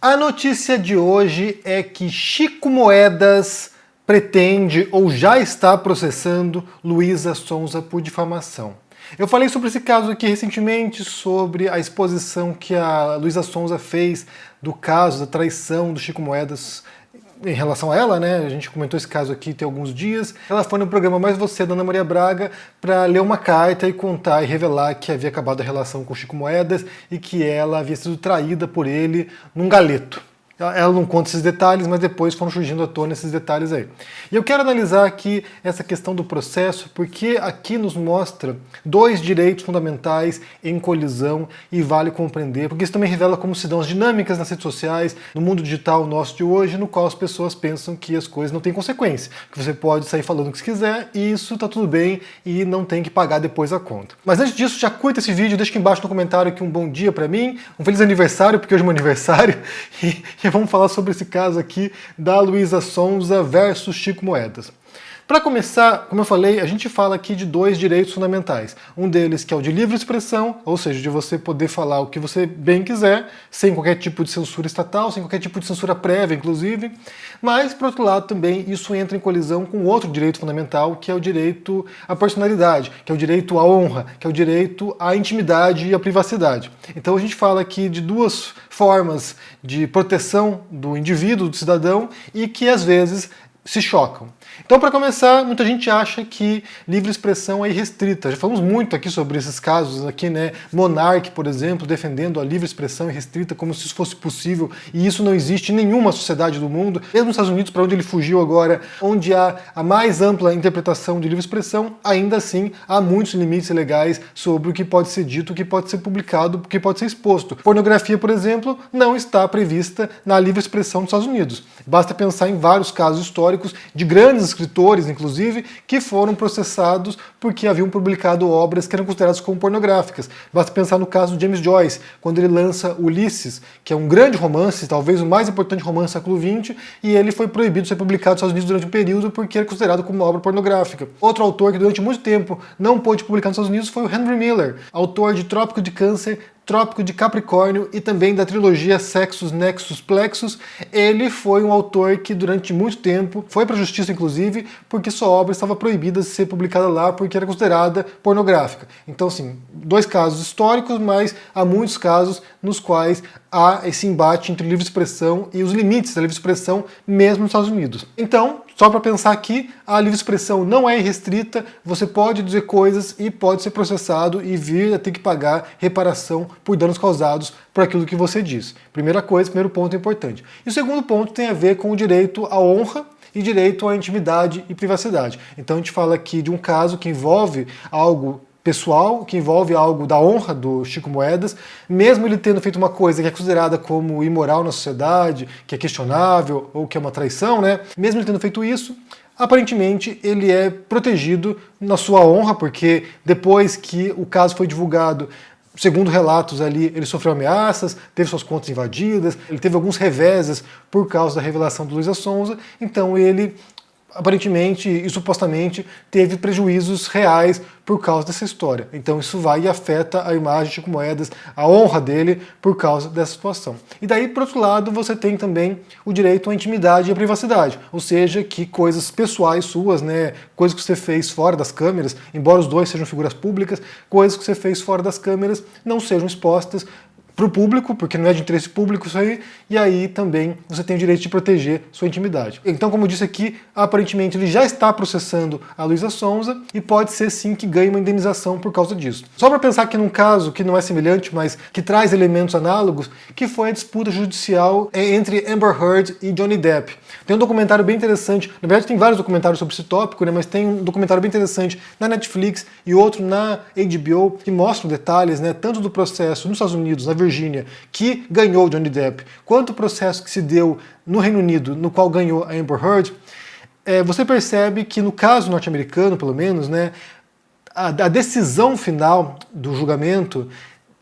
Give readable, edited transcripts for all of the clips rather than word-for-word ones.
A notícia de hoje é que Chico Moedas pretende ou já está processando Luísa Sonza por difamação. Eu falei sobre esse caso aqui recentemente, sobre a exposição que a Luísa Sonza fez do caso da traição do Chico Moedas em relação a ela, né? A gente comentou esse caso aqui tem alguns dias. Ela foi no programa Mais Você, da Ana Maria Braga, para ler uma carta e contar e revelar que havia acabado a relação com o Chico Moedas e que ela havia sido traída por ele num galeto. Ela não conta esses detalhes, mas depois foram surgindo à tona esses detalhes aí. E eu quero analisar aqui essa questão do processo, porque aqui nos mostra dois direitos fundamentais em colisão e vale compreender, porque isso também revela como se dão as dinâmicas nas redes sociais, no mundo digital nosso de hoje, no qual as pessoas pensam que as coisas não têm consequência, que você pode sair falando o que quiser e isso tá tudo bem e não tem que pagar depois a conta. Mas antes disso, já curta esse vídeo, deixa aqui embaixo no comentário aqui um bom dia pra mim, um feliz aniversário, porque hoje é meu aniversário, e vamos falar sobre esse caso aqui da Luísa Sonza versus Chico Moedas. Para começar, como eu falei, a gente fala aqui de dois direitos fundamentais. Um deles que é o de livre expressão, ou seja, de você poder falar o que você bem quiser, sem qualquer tipo de censura estatal, sem qualquer tipo de censura prévia, inclusive. Mas, por outro lado, também isso entra em colisão com outro direito fundamental, que é o direito à personalidade, que é o direito à honra, que é o direito à intimidade e à privacidade. Então a gente fala aqui de duas formas de proteção do indivíduo, do cidadão, e que às vezes se chocam. Então, para começar, muita gente acha que livre expressão é irrestrita. Já falamos muito aqui sobre esses casos aqui, né? Monark, por exemplo, defendendo a livre expressão irrestrita como se isso fosse possível, e isso não existe em nenhuma sociedade do mundo. Mesmo nos Estados Unidos, para onde ele fugiu agora, onde há a mais ampla interpretação de livre expressão, ainda assim há muitos limites legais sobre o que pode ser dito, o que pode ser publicado, o que pode ser exposto. Pornografia, por exemplo, não está prevista na livre expressão dos Estados Unidos. Basta pensar em vários casos históricos de grandes escritores, inclusive, que foram processados porque haviam publicado obras que eram consideradas como pornográficas. Basta pensar no caso de James Joyce, quando ele lança Ulisses, que é um grande romance, talvez o mais importante romance do século XX, e ele foi proibido de ser publicado nos Estados Unidos durante um período porque era considerado como uma obra pornográfica. Outro autor que durante muito tempo não pôde publicar nos Estados Unidos foi o Henry Miller, autor de Trópico de Câncer, Trópico de Capricórnio e também da trilogia Sexus, Nexus, Plexus. Ele foi um autor que durante muito tempo foi para a justiça, inclusive, porque sua obra estava proibida de ser publicada lá porque era considerada pornográfica. Então, assim, dois casos históricos, mas há muitos casos nos quais há esse embate entre livre expressão e os limites da livre expressão mesmo nos Estados Unidos. Então, só para pensar aqui, a livre expressão não é irrestrita, você pode dizer coisas e pode ser processado e vir a ter que pagar reparação por danos causados por aquilo que você diz. Primeira coisa, primeiro ponto importante. E o segundo ponto tem a ver com o direito à honra e direito à intimidade e privacidade. Então a gente fala aqui de um caso que envolve algo pessoal, que envolve algo da honra do Chico Moedas, mesmo ele tendo feito uma coisa que é considerada como imoral na sociedade, que é questionável ou que é uma traição, né? Mesmo ele tendo feito isso, aparentemente ele é protegido na sua honra, porque depois que o caso foi divulgado, segundo relatos ali, ele sofreu ameaças, teve suas contas invadidas, ele teve alguns reveses por causa da revelação do Luísa Sonza, então ele aparentemente e supostamente teve prejuízos reais por causa dessa história. Então isso vai e afeta a imagem de Chico Moedas, a honra dele por causa dessa situação. E daí, por outro lado, você tem também o direito à intimidade e à privacidade, ou seja, que coisas pessoais suas, né, coisas que você fez fora das câmeras, embora os dois sejam figuras públicas, coisas que você fez fora das câmeras não sejam expostas para o público, porque não é de interesse público isso aí, e aí também você tem o direito de proteger sua intimidade. Então, como eu disse aqui, aparentemente ele já está processando a Luísa Sonza e pode ser sim que ganhe uma indenização por causa disso. Só para pensar aqui num caso que não é semelhante, mas que traz elementos análogos, que foi a disputa judicial entre Amber Heard e Johnny Depp. Tem um documentário bem interessante, na verdade tem vários documentários sobre esse tópico, né, mas tem um documentário bem interessante na Netflix e outro na HBO que mostram detalhes, né, tanto do processo nos Estados Unidos, na Virgínia, que ganhou Johnny Depp, quanto o processo que se deu no Reino Unido, no qual ganhou a Amber Heard. Você percebe que no caso norte-americano, pelo menos, né, a decisão final do julgamento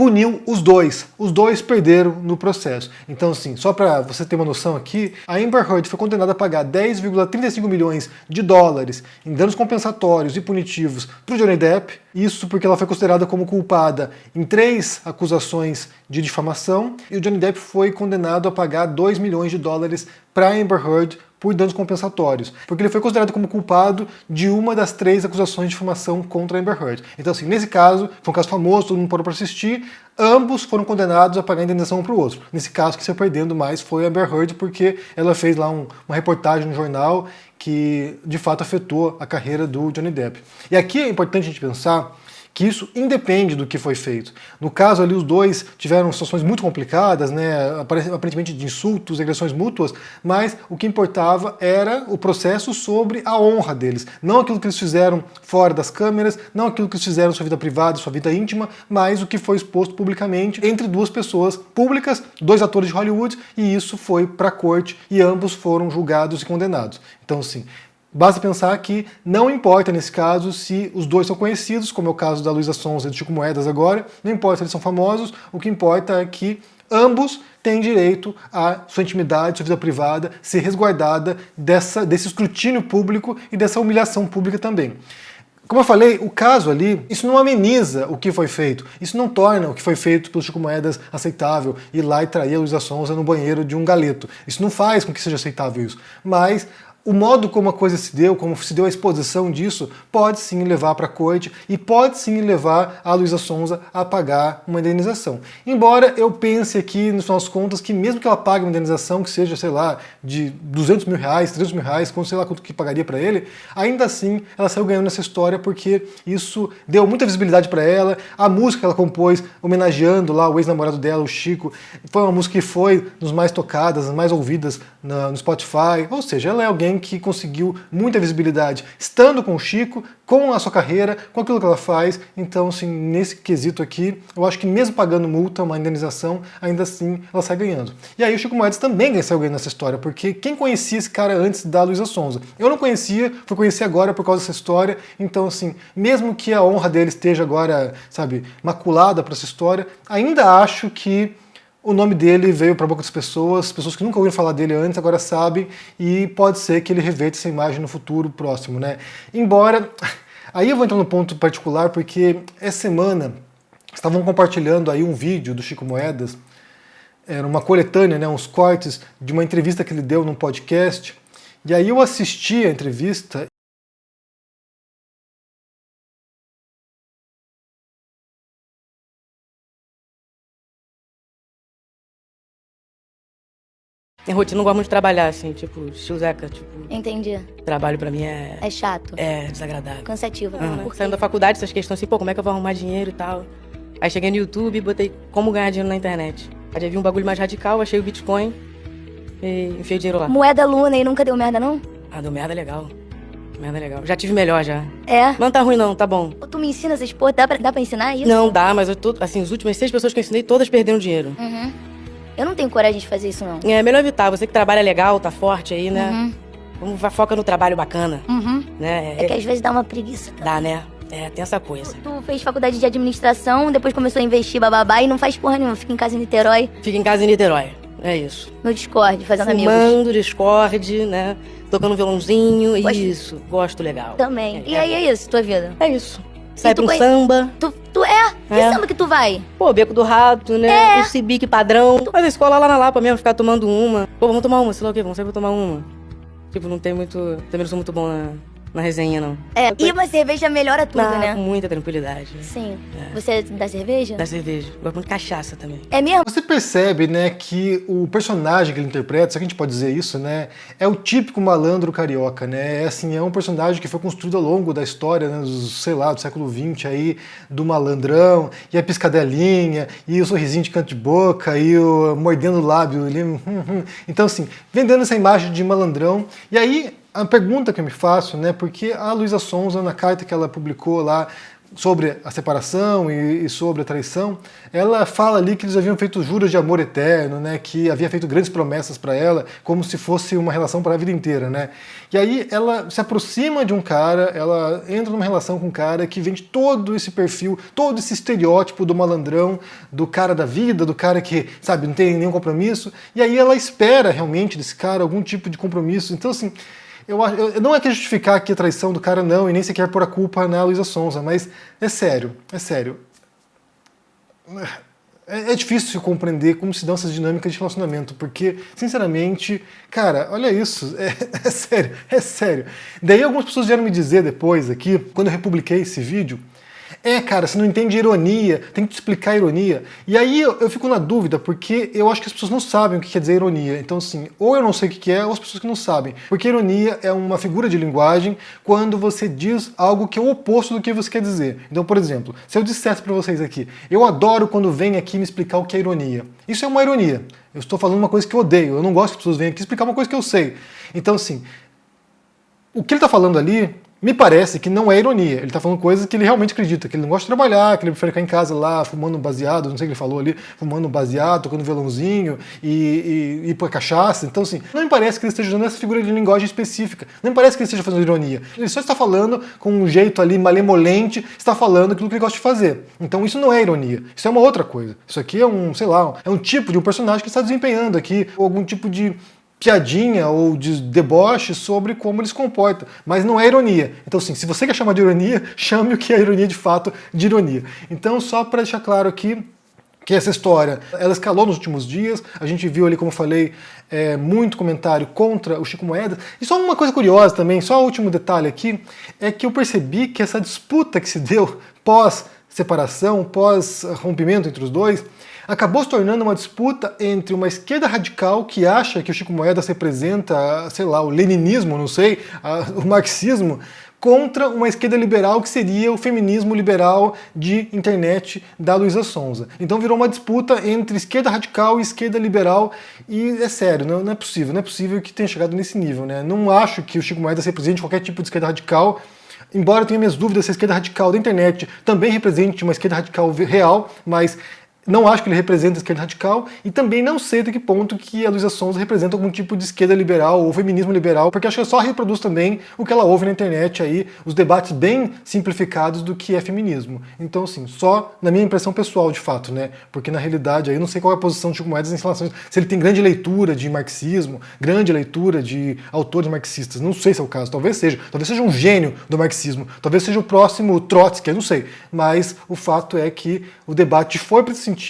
puniu os dois. Os dois perderam no processo. Então, assim, só para você ter uma noção aqui, a Amber Heard foi condenada a pagar 10,35 milhões de dólares em danos compensatórios e punitivos para o Johnny Depp. Isso porque ela foi considerada como culpada em 3 acusações de difamação e o Johnny Depp foi condenado a pagar 2 milhões de dólares para a Amber Heard por danos compensatórios, porque ele foi considerado como culpado de uma das 3 acusações de difamação contra a Amber Heard. Então, assim, nesse caso, foi um caso famoso, todo mundo parou para assistir, ambos foram condenados a pagar a indenização um para o outro. Nesse caso, quem saiu perdendo mais foi a Amber Heard, porque ela fez lá uma reportagem no jornal que, de fato, afetou a carreira do Johnny Depp. E aqui é importante a gente pensar que isso independe do que foi feito. No caso ali, os dois tiveram situações muito complicadas, né, aparentemente de insultos, agressões mútuas, mas o que importava era o processo sobre a honra deles. Não aquilo que eles fizeram fora das câmeras, não aquilo que eles fizeram em sua vida privada, sua vida íntima, mas o que foi exposto publicamente entre 2 pessoas públicas, 2 atores de Hollywood, e isso foi para a corte e ambos foram julgados e condenados. Então, assim, basta pensar que não importa nesse caso se os dois são conhecidos, como é o caso da Luísa Sonza e do Chico Moedas agora, não importa se eles são famosos, o que importa é que ambos têm direito à sua intimidade, sua vida privada, ser resguardada desse escrutínio público e dessa humilhação pública também. Como eu falei, o caso ali, isso não ameniza o que foi feito. Isso não torna o que foi feito pelo Chico Moedas aceitável, ir lá e trair a Luísa Sonza no banheiro de um galeto. Isso não faz com que seja aceitável isso. Mas o modo como a coisa se deu, como se deu a exposição disso, pode sim levar para a corte e pode sim levar a Luísa Sonza a pagar uma indenização. Embora eu pense aqui, no final das contas, que mesmo que ela pague uma indenização que seja, sei lá, de 200 mil reais, 300 mil reais, sei lá quanto que pagaria para ele, ainda assim ela saiu ganhando nessa história porque isso deu muita visibilidade para ela. A música que ela compôs, homenageando lá o ex-namorado dela, o Chico, foi uma música que foi nos mais tocadas, nas mais ouvidas no Spotify, ou seja, ela é alguém que conseguiu muita visibilidade estando com o Chico, com a sua carreira, com aquilo que ela faz. Então, assim, nesse quesito aqui, eu acho que mesmo pagando multa, uma indenização, ainda assim ela sai ganhando. E aí o Chico Moedas também saiu ganhando nessa história, porque quem conhecia esse cara antes da Luísa Sonza? Eu não conhecia, fui conhecer agora por causa dessa história. Então, assim, mesmo que a honra dele esteja agora, sabe, maculada por essa história, ainda acho que o nome dele veio para a boca das pessoas que nunca ouviram falar dele antes, agora sabem, e pode ser que ele reverta essa imagem no futuro próximo, né? Embora, aí eu vou entrar no ponto particular, porque essa semana estavam compartilhando aí um vídeo do Chico Moedas, era uma coletânea, né, uns cortes de uma entrevista que ele deu num podcast, e aí eu assisti a entrevista. Minha rotina não gosto muito de trabalhar, assim, tipo, estilo Zeca, tipo... Entendi. Trabalho pra mim é... É chato. É desagradável. Cansativo. Saindo da faculdade, essas questões assim, pô, como é que eu vou arrumar dinheiro e tal. Aí cheguei no YouTube e botei como ganhar dinheiro na internet. Aí já vi um bagulho mais radical, achei o Bitcoin e enfiei dinheiro lá. Moeda Luna e nunca deu merda, não? Ah, deu merda legal. Merda legal. Já tive melhor, já. É? Não tá ruim não, tá bom. Tu me ensina essas porra, dá pra ensinar isso? Não dá, mas eu tô, assim, as últimas 6 pessoas que eu ensinei, todas perderam dinheiro. Uhum. Eu não tenho coragem de fazer isso, não. É melhor evitar, você que trabalha legal, tá forte aí, né? Uhum. Vamos, foca no trabalho bacana. Uhum. Né? É que às vezes dá uma preguiça, cara. Dá, né? É, tem essa coisa. Tu fez faculdade de administração, depois começou a investir bababá e não faz porra nenhuma. Fica em casa em Niterói, Fica em casa em Niterói. É isso. no Discord, fazendo amigos. Fumando, Discord, né? Tocando violãozinho. Gosto. Isso, gosto legal. Também. E aí é isso, tua vida? É isso. Sai tu pra um conhe- samba. Tu é? Que samba que tu vai? Pô, Beco do Rato, né? Esse bique padrão. Mas a escola lá na Lapa mesmo, ficar tomando uma. Pô, vamos tomar uma, sei lá o quê, vamos sair pra tomar uma. Tipo, não tem muito... Também não sou muito bom na resenha, não. É, e uma cerveja melhora tudo, Com né? muita tranquilidade. Sim. Você é da cerveja? Da cerveja. Gosto muito de cachaça também. É mesmo? Você percebe, né, que o personagem que ele interpreta, se a gente pode dizer isso, né, é o típico malandro carioca, né? É assim, é um personagem que foi construído ao longo da história, né, sei lá, do século XX aí, do malandrão, e a piscadelinha, e o sorrisinho de canto de boca, e o mordendo o lábio ali. Então, assim, vendendo essa imagem de malandrão. E aí, a pergunta que eu me faço, né, porque a Luísa Sonza, na carta que ela publicou lá, sobre a separação e sobre a traição, ela fala ali que eles haviam feito juros de amor eterno, né, que havia feito grandes promessas para ela, como se fosse uma relação para a vida inteira, né? E aí ela se aproxima de um cara, ela entra numa relação com um cara que vende todo esse perfil, todo esse estereótipo do malandrão, do cara da vida, do cara que, sabe, não tem nenhum compromisso, e aí ela espera realmente desse cara algum tipo de compromisso. Então, assim, não é que justificar aqui a traição do cara, não, e nem sequer pôr a culpa na Luísa Sonza, mas é sério. É difícil compreender como se dão essas dinâmicas de relacionamento, porque, sinceramente, cara, olha isso, é sério. Daí algumas pessoas vieram me dizer depois aqui, quando eu republiquei esse vídeo, cara, você não entende ironia, tem que te explicar a ironia. E aí eu fico na dúvida, porque eu acho que as pessoas não sabem o que quer dizer ironia. Então, assim, ou eu não sei o que é, ou as pessoas que não sabem. Porque ironia é uma figura de linguagem quando você diz algo que é o oposto do que você quer dizer. Então, por exemplo, se eu dissesse pra vocês aqui, eu adoro quando vem aqui me explicar o que é ironia. Isso é uma ironia. Eu estou falando uma coisa que eu odeio. Eu não gosto que as pessoas venham aqui explicar uma coisa que eu sei. Então, assim, o que ele está falando ali me parece que não é ironia. Ele está falando coisas que ele realmente acredita, que ele não gosta de trabalhar, que ele prefere ficar em casa lá, fumando um baseado, não sei o que ele falou ali, fumando um baseado, tocando violãozinho e ir pra cachaça. Então, assim, não me parece que ele esteja usando essa figura de linguagem específica. Não me parece que ele esteja fazendo ironia. Ele só está falando com um jeito ali malemolente, está falando aquilo que ele gosta de fazer. Então, isso não é ironia. Isso é uma outra coisa. Isso aqui é é um tipo de um personagem que está desempenhando aqui algum tipo de piadinha ou de deboche sobre como ele se comporta, mas não é ironia. Então, assim, se você quer chamar de ironia, chame o que é ironia de fato de ironia. Então, só para deixar claro aqui que essa história, ela escalou nos últimos dias, a gente viu ali, como eu falei, muito comentário contra o Chico Moedas. E só uma coisa curiosa também, só o último detalhe aqui, é que eu percebi que essa disputa que se deu pós-separação, pós-rompimento entre os dois, acabou se tornando uma disputa entre uma esquerda radical que acha que o Chico Moedas representa, sei lá, o leninismo, não sei, o marxismo, contra uma esquerda liberal que seria o feminismo liberal de internet da Luísa Sonza. Então virou uma disputa entre esquerda radical e esquerda liberal e é sério, não é possível que tenha chegado nesse nível, né? Não acho que o Chico Moedas represente qualquer tipo de esquerda radical, embora eu tenha minhas dúvidas se a esquerda radical da internet também represente uma esquerda radical real, mas não acho que ele representa a esquerda radical e também não sei até que ponto que a Luísa Sonza representa algum tipo de esquerda liberal ou feminismo liberal, porque acho que ela só reproduz também o que ela ouve na internet aí, os debates bem simplificados do que é feminismo. Então, assim, só na minha impressão pessoal, de fato, né? Porque na realidade aí eu não sei qual é a posição de Chico Moedas em relação se ele tem grande leitura de marxismo, grande leitura de autores marxistas. Não sei se é o caso, talvez seja um gênio do marxismo, talvez seja o próximo Trotsky, eu não sei. Mas o fato é que o debate foi para esse sentido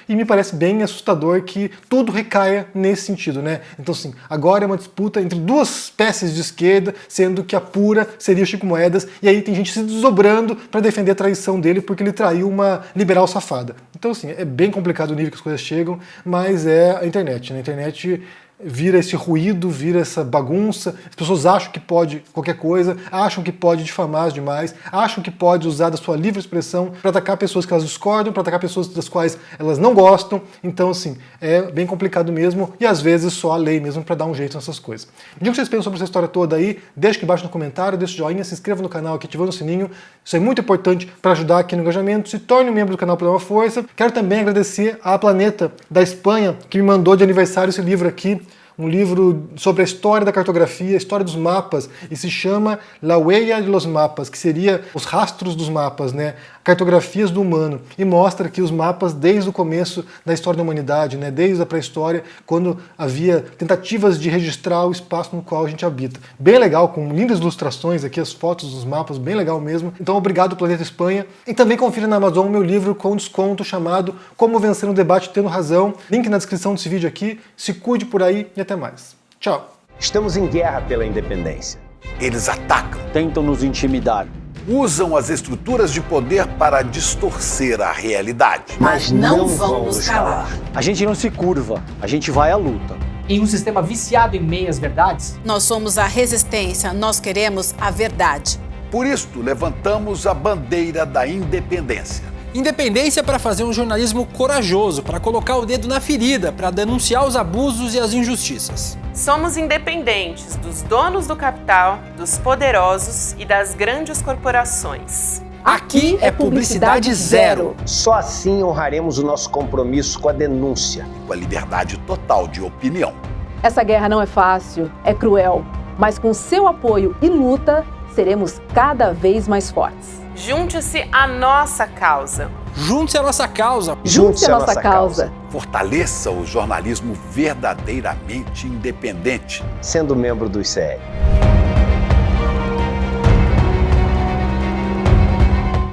e me parece bem assustador que tudo recaia nesse sentido, né? Então, assim, agora é uma disputa entre duas espécies de esquerda, sendo que a pura seria o Chico Moedas, e aí tem gente se desdobrando para defender a traição dele porque ele traiu uma liberal safada. Então, assim, é bem complicado o nível que as coisas chegam, mas é a internet, né? A internet vira esse ruído, vira essa bagunça, as pessoas acham que pode qualquer coisa, acham que pode difamar demais, acham que pode usar da sua livre expressão para atacar pessoas que elas discordam, para atacar pessoas das quais elas não gostam. Então, assim, é bem complicado mesmo e às vezes só a lei mesmo para dar um jeito nessas coisas. Diga o que vocês pensam sobre essa história toda aí, deixa aqui embaixo no comentário, deixa o joinha, se inscreva no canal aqui, ativando o sininho, isso é muito importante para ajudar aqui no engajamento, se torne um membro do canal para dar uma força. Quero também agradecer à Planeta da Espanha, que me mandou de aniversário esse livro aqui, um livro sobre a história da cartografia, a história dos mapas, e se chama La Huella de los Mapas, que seria os rastros dos mapas, né? Cartografias do humano, e mostra que os mapas desde o começo da história da humanidade, né? Desde a pré-história, quando havia tentativas de registrar o espaço no qual a gente habita. Bem legal, com lindas ilustrações aqui, as fotos dos mapas, bem legal mesmo. Então obrigado, Planeta Espanha. E também confira na Amazon o meu livro com desconto chamado Como Vencer um Debate Tendo Razão. Link na descrição desse vídeo aqui. Se cuide por aí e até mais. Tchau. Estamos em guerra pela independência. Eles atacam, Tentam nos intimidar. usam as estruturas de poder para distorcer a realidade. Mas não vão nos calar. A gente não se curva, a gente vai à luta. Em um sistema viciado em meias-verdades, Nós somos a resistência, nós queremos a verdade. Por isto, levantamos a bandeira da independência. Independência para fazer um jornalismo corajoso, para colocar o dedo na ferida, para denunciar os abusos e as injustiças. Somos independentes dos donos do capital, dos poderosos e das grandes corporações. Aqui é publicidade zero. Só assim honraremos o nosso compromisso com a denúncia. Com a liberdade total de opinião. Essa guerra não é fácil, é cruel, mas com seu apoio e luta, seremos cada vez mais fortes. Junte-se à nossa causa. Junte-se à nossa causa. Junte-se à nossa causa. Fortaleça o jornalismo verdadeiramente independente. Sendo membro do ICL.